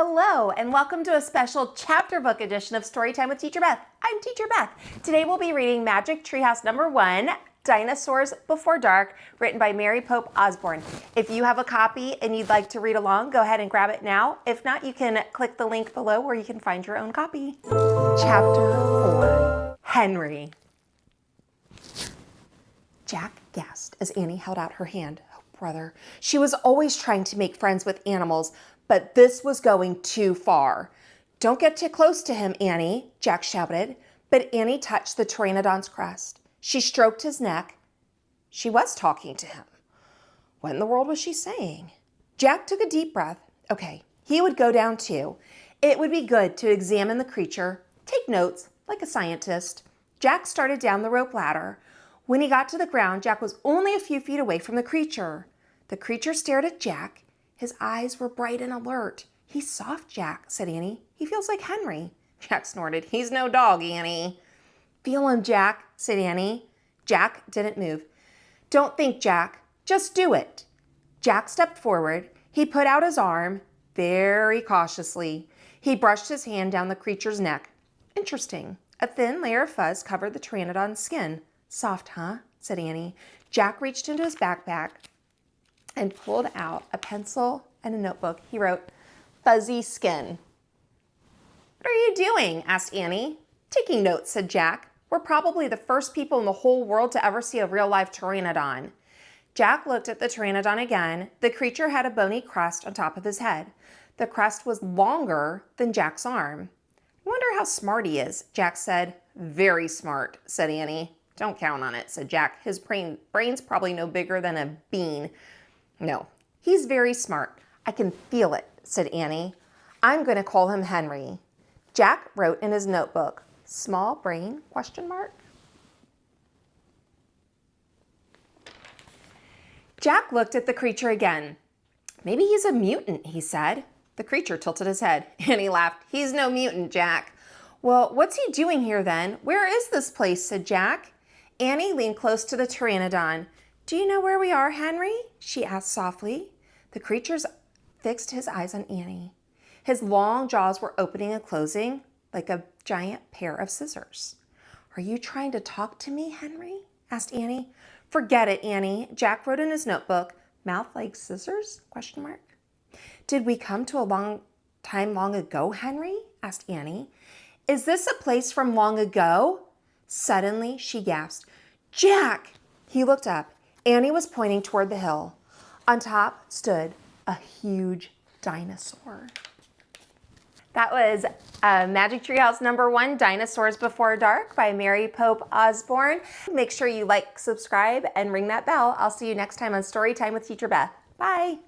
Hello, and welcome to a special chapter book edition of Storytime with Teacher Beth. I'm Teacher Beth. Today we'll be reading Magic Treehouse number 1, Dinosaurs Before Dark, written by Mary Pope Osborne. If you have a copy and you'd like to read along, go ahead and grab it now. If not, you can click the link below where you can find your own copy. Chapter 4, Henry. Jack gasped as Annie held out her hand. Oh, brother. She was always trying to make friends with animals, but this was going too far. Don't get too close to him, Annie, Jack shouted. But Annie touched the pteranodon's crest. She stroked his neck. She was talking to him. What in the world was she saying? Jack took a deep breath. Okay, he would go down too. It would be good to examine the creature, take notes, like a scientist. Jack started down the rope ladder. When he got to the ground, Jack was only a few feet away from the creature. The creature stared at Jack. His eyes were bright and alert. He's soft, Jack, said Annie. He feels like Henry. Jack snorted. He's no dog, Annie. Feel him, Jack, said Annie. Jack didn't move. Don't think, Jack. Just do it. Jack stepped forward. He put out his arm very cautiously. He brushed his hand down the creature's neck. Interesting. A thin layer of fuzz covered the pteranodon's skin. Soft, huh? Said Annie. Jack reached into his backpack and pulled out a pencil and a notebook. He wrote, "Fuzzy skin." "What are you doing?" asked Annie. "Taking notes," said Jack. "We're probably the first people in the whole world to ever see a real-life pteranodon." Jack looked at the pteranodon again. The creature had a bony crest on top of his head. The crest was longer than Jack's arm. "I wonder how smart he is," Jack said. "Very smart," said Annie. "Don't count on it," said Jack. "His brain's probably no bigger than a bean." "No, he's very smart. I can feel it," said Annie. "I'm going to call him Henry." Jack wrote in his notebook, "Small brain, question mark?" Jack looked at the creature again. "Maybe he's a mutant," he said. The creature tilted his head. Annie laughed. "He's no mutant, Jack." "Well, what's he doing here then? Where is this place?" said Jack. Annie leaned close to the pteranodon. "Do you know where we are, Henry?" she asked softly. The creature fixed his eyes on Annie. His long jaws were opening and closing like a giant pair of scissors. "Are you trying to talk to me, Henry?" asked Annie. "Forget it, Annie." Jack wrote in his notebook, "Mouth like scissors? Question mark. "Did we come to a long time long ago, Henry?" asked Annie. "Is this a place from long ago?" Suddenly, she gasped, "Jack!" He looked up. Annie was pointing toward the hill. On top stood a huge dinosaur. That was Magic Treehouse number 1, Dinosaurs Before Dark by Mary Pope Osborne. Make sure you like, subscribe, and ring that bell. I'll see you next time on Storytime with Teacher Beth. Bye.